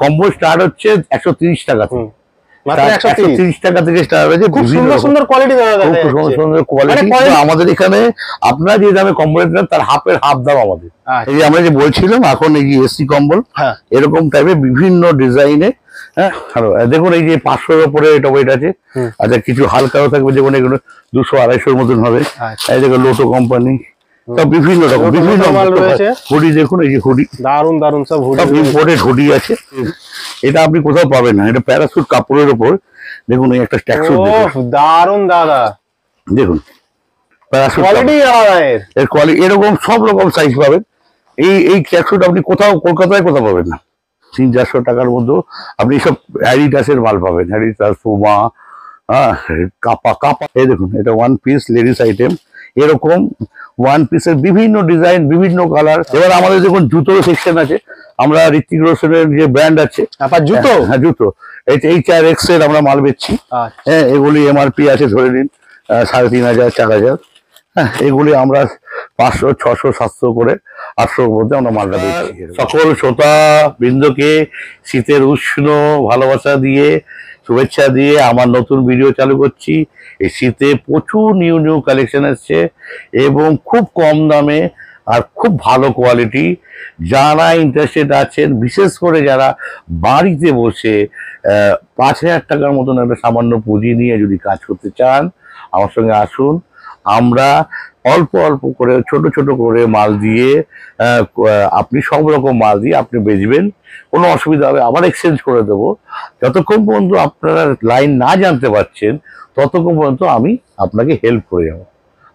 কম্বল স্টার্ট হচ্ছে 130 টাকা থেকে। মাত্র 130 টাকা থেকে স্টার্ট হয়েছে। খুব সুন্দর সুন্দর কোয়ালিটি দাদা, খুব সুন্দর কোয়ালিটি। আমাদের এখানে আপনারা যে দামে কম্বল নেন তার হাফের হাফ দাম আমাদের। এই যে আমরা যে বলছিলাম এখন এই যে এসি কম্বল এরকম টাইপের বিভিন্ন ডিজাইনে। হ্যাঁ দেখুন এই যে 500-এর উপরে এটা ওয়েট আছে। আচ্ছা কিছু হালকাও থাকবে, যেমন এগুলো 200-250-এর মতন হবে। এই দেখো লোটো কোম্পানি, সব বিভিন্ন রকম বিভিন্ন হুডি। দেখুন এই যে হুডি, দারুন দারুন সব হুডি, ইম্পোর্টেড হুডি আছে। এটা আপনি কোথাও পাবেন না, এটা প্যারাসুট কাপড়ের উপর। দেখুন এই একটা ট্যাক্সুট, দারুন দাদা। দেখুন প্যারাসুট কোয়ালিটি এর কোয়ালিটি এরকম সব রকম সাইজ পাবেন। এই ট্যাক্সুট আপনি কোথাও কলকাতায় কোথাও পাবেন না। 300-400 টাকার মধ্যে আপনি সব অ্যাডিডাসের মাল পাবেন, অ্যাডিডাস, পুমা, কাপা। এই দেখুন এটা ওয়ান পিস লেডিস আইটেম, এরকম ওয়ান পিসের বিভিন্ন ডিজাইন, বিভিন্ন কালার। এবার আমাদের দেখুন জুতোর সেকশন আছে। আমরা ঋত্বিক রোশনের যে ব্র্যান্ড আছে জুতো, হ্যাঁ জুতো, HR-X এর আমরা মাল বেচছি। হ্যাঁ এগুলি MRP আছে ধরে নিন 3500-4000। হ্যাঁ এগুলি আমরা 500, 600, 700 করে 800-র মধ্যে আমরা মালটা বেচছি। সকল শ্রোতা বৃন্দকে শীতের উষ্ণ ভালোবাসা দিয়ে, শুভেচ্ছা দিয়ে আমার নতুন ভিডিও চালু করছি। এই শীতে প্রচুর নিউ কালেকশন আসছে এবং খুব কম দামে আর খুব ভালো কোয়ালিটি। যারা ইন্টারেস্টেড আছেন, বিশেষ করে যারা বাড়িতে বসে 5000 টাকার মতন একটা সামান্য পুঁজি নিয়ে যদি কাজ করতে চান, আমার সঙ্গে আসুন। আমরা অল্প অল্প করে ছোট ছোট করে মাল দিয়ে আপনি সব রকম মাল দিয়ে আপনি বেচবেন, কোনো অসুবিধা হবে, আবার এক্সচেঞ্জ করে দেবো। যতক্ষণ পর্যন্ত আপনারা লাইন না জানতে পারছেন ততক্ষণ পর্যন্ত আমি আপনাকে হেল্প করে যাবো।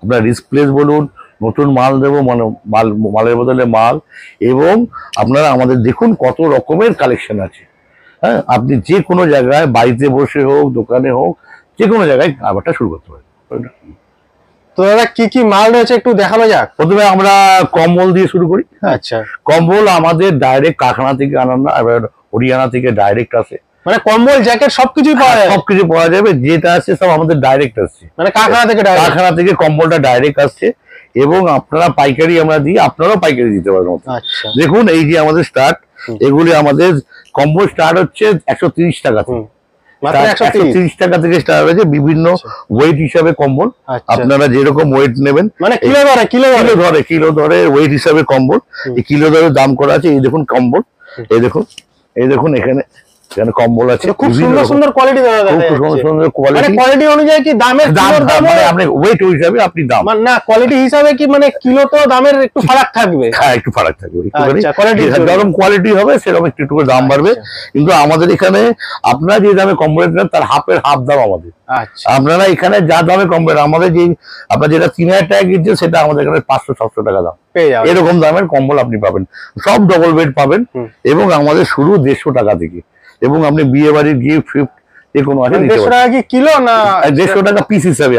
আপনার রিপ্লেস বলুন, নতুন মাল দেবো, মানে মালের বদলে মাল। এবং আপনারা আমাদের দেখুন কত রকমের কালেকশন আছে। হ্যাঁ আপনি যে কোনো জায়গায় বাড়িতে বসে হোক, দোকানে হোক, যে কোনো জায়গায় কারবারটা শুরু করতে পারেন। তো দাদা কি কি মাল রয়েছে একটু দেখানো যাক। প্রথমে আমরা কম্বল দিয়ে শুরু করি। আচ্ছা, কম্বল আমাদের ডাইরেক্ট কারখানা থেকে আনানো, এবার হরিয়ানা থেকে ডাইরেক্ট আসে। মানে কম্বল জ্যাকেট সবকিছুই পাওয়া যায়? সবকিছু পাওয়া যাবে, যেটা আছে সব আমাদের ডাইরেক্ট আসছে, মানে কারখানা থেকে কম্বলটা ডাইরেক্ট আসছে। এবং আপনারা পাইকারি আমরা দিই, আপনারাও পাইকারি দিতে পারবেন। দেখুন এই যে আমাদের স্টার্ট, এগুলি আমাদের কম্বল স্টার্ট হচ্ছে 130 টাকা থেকে। 130 টাকা থেকে স্টার্ট হয়েছে। বিভিন্ন ওয়েট হিসাবে কম্বল, আপনারা যেরকম ওয়েট নেবেন, মানে কিলো ধরে ওয়েট হিসাবে কম্বল। এই কিলো ধরে দাম করা আছে। এই দেখুন কম্বল, এই দেখুন এখানে কম্বল আছে, খুব সুন্দর সুন্দর কোয়ালিটি দাদা, খুব সুন্দর কোয়ালিটি। মানে কোয়ালিটি অনুযায়ী কি দামের দাম, মানে আপনি ওয়েট হিসাবে আপনি দাম, মানে না কোয়ালিটি হিসাবে কি মানে কিলো তো দামের একটু ফারাক থাকবে? হ্যাঁ একটু ফারাক থাকবে, যেরকম কোয়ালিটি হবে সেরকম একটু করে দাম বাড়বে। কিন্তু আমাদের এখানে আপনারা যে দামে কম্বল নেন তার হাফের হাফ দাম আমাদের। আপনারা এখানে যা দামে কম্বল, আমাদের যে আপনার যেটা 3000 টাকা কিনছেন সেটা আমাদের এখানে 500-700 টাকা দাম। এরকম দামের কম্বল আপনি পাবেন, সব ডবল বেড পাবেন। এবং আমাদের শুরু 150 টাকা থেকে। এবং আপনি বিয়ে বাড়ির গিফট ফিফট যে কোনো আছে, 150 টাকা কি কিলো না 150 টাকা পিস হিসাবে?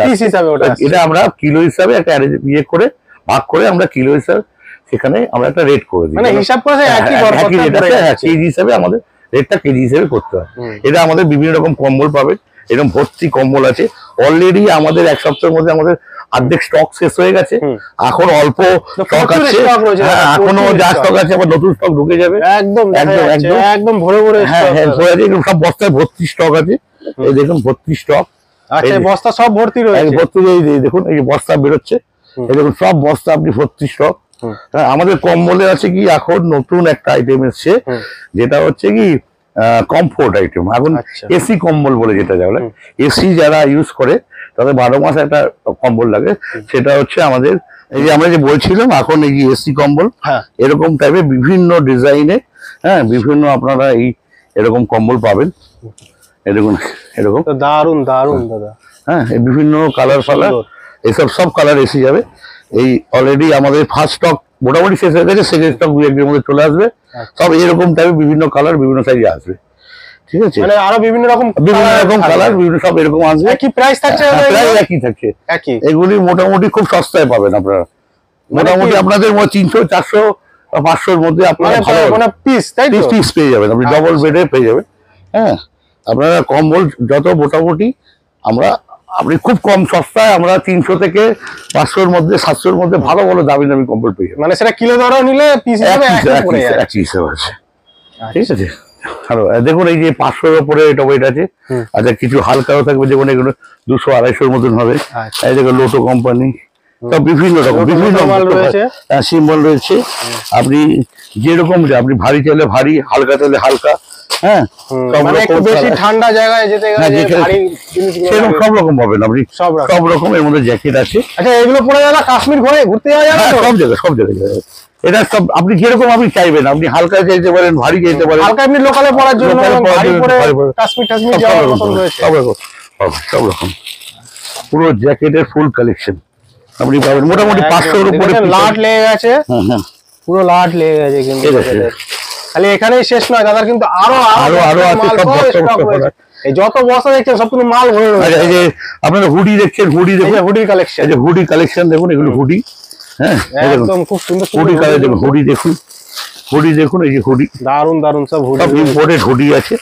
এটা আমরা কিলো হিসাবে একটা ইয়ে করে ভাগ করে আমরা কিলো হিসাবে সেখানে আমরা একটা রেট করে দিই, মানে হিসাব করে কেজি হিসাবে আমাদের রেটটা কেজি হিসাবে করতে হয়। এটা আমাদের বিভিন্ন রকম কম্বল পাবেন, এরকম ভর্তি কম্বল আছে। অলরেডি আমাদের 1 সপ্তাহের মধ্যে আমাদের অর্ধেক স্টক শেষ হয়ে গেছে, এখন অল্প স্টক আছে, এখনো যা স্টক আছে আবার নতুন স্টক ঢুকে যাবে। একদম ভরে ভরে সব বস্তায় ভর্তি স্টক আছে। এই দেখুন ভর্তি স্টক, বস্তা সব ভর্তি রয়েছে, ভর্তি। দেখুন এই বস্তা বেরোচ্ছে, এই দেখুন সব বস্তা আপনি ভর্তি স্টক। আমাদের কম্বলে আছে কি এখন নতুন একটা আইটেম এসছে, যেটা হচ্ছে কি কমফোর্ট আইটেম। এখন এসি কম্বল বলে যেটা যাবে, এসি যারা ইউজ করে তাদের 12 মাস একটা কম্বল লাগে, সেটা হচ্ছে আমাদের এই যে আমরা যে বলছিলাম এখন এই যে এসি কম্বল। এরকম টাইপের বিভিন্ন ডিজাইনে, হ্যাঁ বিভিন্ন আপনারা এই এরকম কম্বল পাবেন। এরকম দারুন দারুন দাদা। হ্যাঁ বিভিন্ন কালার এইসব সব কালার এসে যাবে। এই অলরেডি আমাদের ফার্স্ট স্টক মোটামুটি শেষ হয়ে গেছে, সেকেন্ড স্টক 2-1 মধ্যে চলে আসবে। সব এরকম টাইপের বিভিন্ন কালার বিভিন্ন সাইজে আসবে, ঠিক আছে? মানে আরো বিভিন্ন রকম কালার বিভিন্ন সব এরকম আসবে। কি প্রাইস থাকছে? প্রাইস একই থাকছে। এগুলি মোটামুটি খুব সস্তায় পাবেন আপনারা। মোটামুটি আপনাদের 300, 400, 500-র মধ্যে আপনারা ভালো পিস পেয়ে যাবেন, আপনি ডবল বেডে পেয়ে যাবেন। হ্যাঁ আপনারা কম্বল যত মোটামুটি আপনি খুব কম সস্তায় আমরা 300 থেকে 500-র মধ্যে 700-র মধ্যে ভালো ভালো দামি কম্বল পেয়ে যাবেন। মানে সেটা কিলো ধরে নিলে পিস হিসাবে একই হিসাবে আছে, ঠিক আছে? হ্যালো, দেখুন এই যে 500-এর উপরে এটা ওয়েট আছে। আচ্ছা, কিছু হালকাও থাকবে, যেমন এগুলো 200-250-এর মতন হবে। আচ্ছা। এই দেখুন লোটো কোম্পানি, সব বিভিন্ন রকম বিভিন্ন মাল রয়েছে। সিম্বল রয়েছে। আপনি যেরকম আপনি ভারী চাইলে ভারী, হালকা চাইলে হালকা। হ্যাঁ, সব মানে একটু রকম বেশি ঠান্ডা জায়গায় যেতে গেলে যে ভারী জিনিসগুলো সেরকম লাগে। সব রকম পাবেন আপনি, সব রকম। সব রকম এর মধ্যে জ্যাকেট আছে। আচ্ছা, এগুলো পরে যাওয়া কাশ্মীর ঘুরতে যাওয়া যাবে হ্যাঁ, তো? সব জায়গায় যাবে। এটা সব আপনি যেরকম আপনি চাইবেন, আপনি হালকা চাইতে পারেন, ভারী চাইতে পারেন। হালকা এমনি লোকালে পড়ার জন্য, লোকালে পরার ভারী জন্য, পরে ভারী পরে। কাশ্মীর সব যাওয়ার রকম মতন পাবেন, রয়েছে। সব রকম পাবেন, সব রকম। পুরো জ্যাকেটের ফুল কালেকশন আপনি পাবেন মোটামুটি 500-এর উপরে। দেখেন, লাট লেগে গেছে। হ্যাঁ হ্যাঁ, পুরো লাট লেগে গেছে কিন্তু ঠিক আছে। জ্যাকেটের। খালি এখানেই শেষ নয় দাদার, কিন্তু আরো আরো আছে, মাল সব সব বস্তা stock বস্তা রয়েছে। ভরা। এই যত বস্তা দেখছেন সব কিন্তু মাল ভরে আচ্ছা, রয়েছে। এই যে আপনারা হুডি দেখছেন, হুডি এই দেখুন, যে হুডির কালেকশন, এই যে হুডি কালেকশন দেখুন, এগুলো হুডি। হ্যাঁ, এই দেখুন একদম খুব সুন্দর হুডি কালার দেখুন, সুন্দর হুডি দেখুন, হুডি দেখুন, এই যে হুডি, দারুন দারুন সব হুডি সব ইম্পোর্টেড হুডি আছে।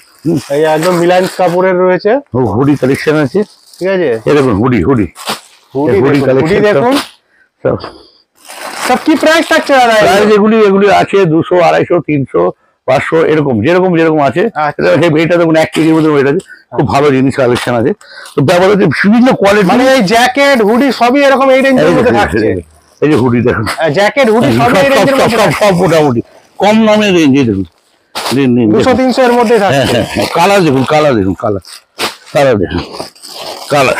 এই যে একদম মিলান্স কাপড়ের রয়েছে, হুডি কালেকশন আছে। ঠিক আছে। এই দেখুন হুডি, হুডি হুডি হুডি দেখুন, কালেকশন হুডি দেখুন। সব। সব কি প্রাইস থাকছে দাদা? প্রাইস এগুলি আছে 200, 250, 300, 500 এরকম, যেরকম আছে। আচ্ছা। এটা দেখুন 1 কেজির মধ্যে ওয়েট আছে, খুব ভালো জিনিস কালেকশন আছে। তো ব্যবহার হচ্ছে বিভিন্ন কোয়ালিটি, মানে এই জ্যাকেট হুডি সবই এরকম এই রেঞ্জের মধ্যে থাকছে। এই যে হুডি দেখুন, জ্যাকেট হুডি সবই এই রেঞ্জের মধ্যে থাকছে। সব মোটামুটি কম দামের রেঞ্জে দেখুন। নিন 200-300 এর মধ্যে হ্যাঁ থাকছে। হ্যাঁ, কালার দেখুন, কালার দেখুন, কালার দেখুন, colour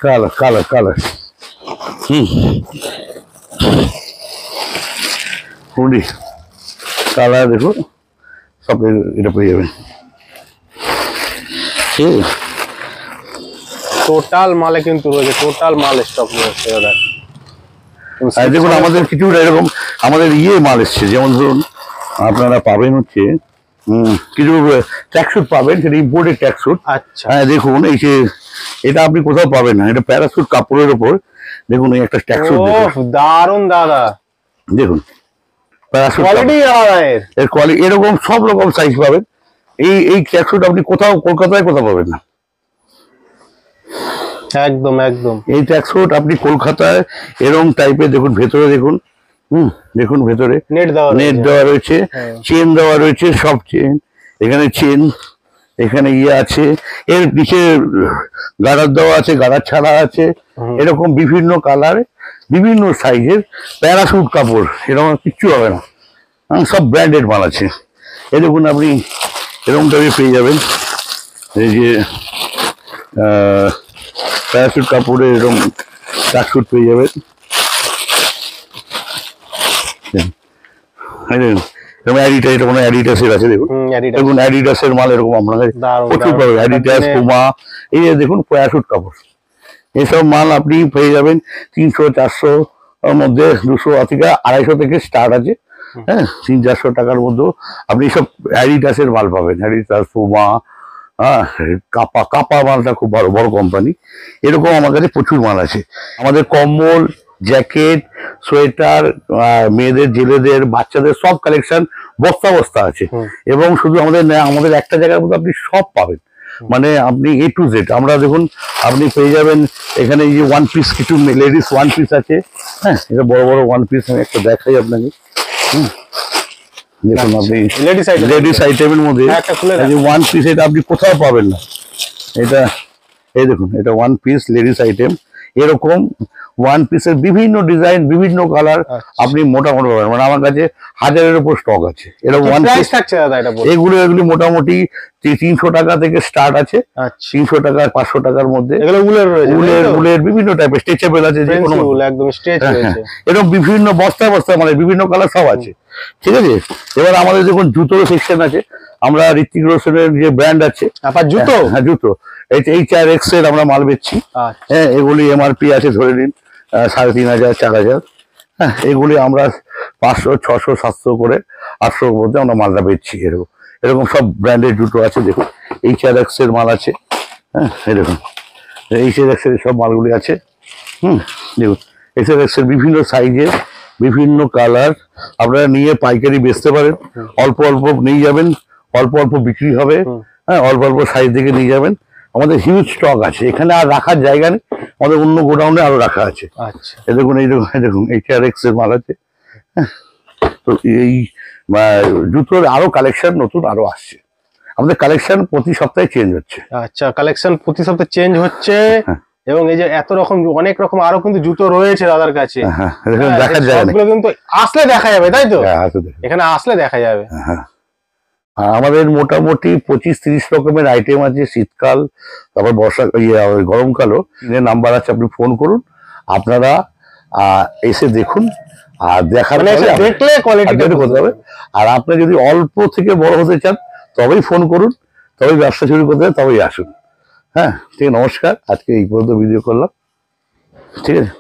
colour colour colour hoodie colour দেখুন, সব এটা পেয়ে যাবেন। ঠিক আছে, টোটাল মালে কিন্তু রয়েছে, টোটাল মাল স্টক রয়েছে দাদা। আর দেখুন আমাদের কিছু এরকম আমাদের মাল এসছে, যেমন ধরুন আপনারা পাবেন হচ্ছে কিছু ট্র্যাকস্যুট পাবেন, সেটা ইম্পোর্টেড ট্র্যাকস্যুট। আচ্ছা। হ্যাঁ, দেখুন এই যে এটা আপনি কোথাও পাবেন না, এটা প্যারাসুট কাপড়ের উপর। দেখুন এই একটা ট্র্যাকস্যুট দারুন দাদা, দেখুন, প্যারাসুট কোয়ালিটি আলাদা এর। এর কোয়ালিটি এরকম সব রকম সাইজ পাবেন। এই ট্র্যাকস্যুট আপনি কোথাও কলকাতায় কোথাও পাবেন না। একদম একদম এই ট্র্যাকস্যুট আপনি কলকাতায় এরকম টাইপের দেখুন, ভেতরে দেখুন, দেখুন ভেতরে নেট দেওয়া রয়েছে, হ্যাঁ। চেন দেওয়া রয়েছে, সব চেন, এখানে চেন, এখানে আছে, এর নিচে গার্ডার দেওয়া আছে, গার্ডার ছাড়া আছে। এরকম বিভিন্ন কালার, বিভিন্ন সাইজের প্যারাসুট কাপড়, এরকম কিচ্ছু হবে না। সব ব্র্যান্ডেড মাল আছে। এই দেখুন আপনি এরকম টাইপের পেয়ে যাবেন, এই যে প্যারাসুট কাপড়ের এরকম ট্র্যাকস্যুট পেয়ে যাবেন। এটা মানে অ্যাডিডাসের আছে, দেখুন দেখুন অ্যাডিডাসের মাল এরকম আপনাদের প্রচুর পাবেন। অ্যাডিডাস, পুমা, এই যে দেখুন প্যারাসুট কাপড়, এসব মাল আপনি পেয়ে যাবেন 300, 400 এর মধ্যে, 200 থেকে 250 থেকে স্টার্ট আছে। হ্যাঁ, 300-400 টাকার মধ্যে আপনি সব অ্যাডিডাসের মাল পাবেন। অ্যাডিডাস, পুমা, হ্যাঁ, কাপা মালটা খুব বড় বড় কোম্পানি। এরকম আমার কাছে প্রচুর মাল আছে। আমাদের কম্বল, জ্যাকেট, সোয়েটার, মেয়েদের, জেলেদের, বাচ্চাদের সব কালেকশন বস্তা বস্তা আছে। এবং শুধু আমাদের একটা জায়গার মধ্যে আপনি সব পাবেন, মানে আপনি A to Z। আমরা দেখুন আপনি পেয়ে যাবেন এখানে এই যে ওয়ান পিস, কিছু লেডিস ওয়ান পিস আছে। হ্যাঁ, এটা বড় বড় ওয়ান পিস, আমি একটা দেখাই আপনাকে। দেখুন আপনি লেডিস আইটেমের মধ্যে ওয়ান পিস, এটা আপনি কোথাও পাবেন না। এটা এই দেখুন, এটা ওয়ান পিস লেডিস আইটেম। এরকম ওয়ান পিসের বিভিন্ন ডিজাইন, বিভিন্ন কালার আপনি মোটামুটি পাবেন। মানে আমার কাছে 1000-এর উপর স্টক আছে এরকম ওয়ান পিস থাকছে দাদা এটা। এগুলি মোটামুটি 300 টাকা থেকে স্টার্ট আছে। 300 টাকা, 500 টাকার মধ্যে। এগুলো উলের বিভিন্ন টাইপের, স্ট্রেচেবল আছে, যে কোনো একদম স্ট্রেচ রয়েছে। এরকম বিভিন্ন বস্তা মানে বিভিন্ন কালার সব আছে। ঠিক আছে, এবার আমাদের দেখুন জুতোর সেকশন আছে। আমরা ঋত্বিক রোশনের যে ব্র্যান্ড আছে, জুতো, হ্যাঁ জুতো, HR-X এর আমরা মাল বেচছি। হ্যাঁ, এগুলি MRP আছে ধরে নিন 3500, 4000। হ্যাঁ, এগুলি আমরা 500, 600, 700 করে 800-র মধ্যে আমরা মালটা বেচছি। এরকম সব ব্র্যান্ডের জুতো আছে। দেখুন HR-X এর মাল আছে। হ্যাঁ, এরকম HR-X এর সব মালগুলি আছে। দেখুন HR-X এর বিভিন্ন সাইজের, বিভিন্ন কালার আপনারা নিয়ে পাইকারি বেচতে পারেন। অল্প অল্প নিয়ে যাবেন, অল্প অল্প বিক্রি হবে। হ্যাঁ, অল্প অল্প সাইজ দেখে নিয়ে যাবেন। আমাদের হিউজ স্টক আছে, এখানে আর রাখার জায়গা নেই, আমাদের অন্য গোডাউনে আরো রাখা আছে। আচ্ছা, দেখুন, দেখুন HR-X এর মাল আছে। তো এই জুতোর আরো কালেকশন নতুন আরো আসছে। আমাদের কালেকশন প্রতি সপ্তাহে চেঞ্জ হচ্ছে। আচ্ছা, কালেকশন প্রতি সপ্তাহে চেঞ্জ হচ্ছে। হ্যাঁ। এবং এই যে এত রকম অনেক রকম আরো কিন্তু জুতো রয়েছে দাদার কাছে। হ্যাঁ, হ্যাঁ, দেখার জায়গা নেই। সবগুলো কিন্তু আসলে দেখা যাবে, তাই তো? হ্যাঁ, আসলে দেখুন। এখানে আসলে দেখা যাবে। হ্যাঁ। আর আমাদের মোটামুটি 25-30 রকমের আইটেম আছে শীতকাল, তারপর বর্ষা গরমকালও। নাম্বার আছে, আপনি ফোন করুন, আপনারা এসে দেখুন। আর দেখার মানে এসে পরে দেখলে কোয়ালিটিটা আপনি করতে হবে। আর আপনি যদি অল্প থেকে বড় হতে চান তবেই ফোন করুন, তবেই ব্যবসা শুরু করতে হবে, তবেই আসুন। হ্যাঁ, ঠিক আছে, নমস্কার। আজকে এই পর্যন্ত ভিডিও করলাম, ঠিক আছে।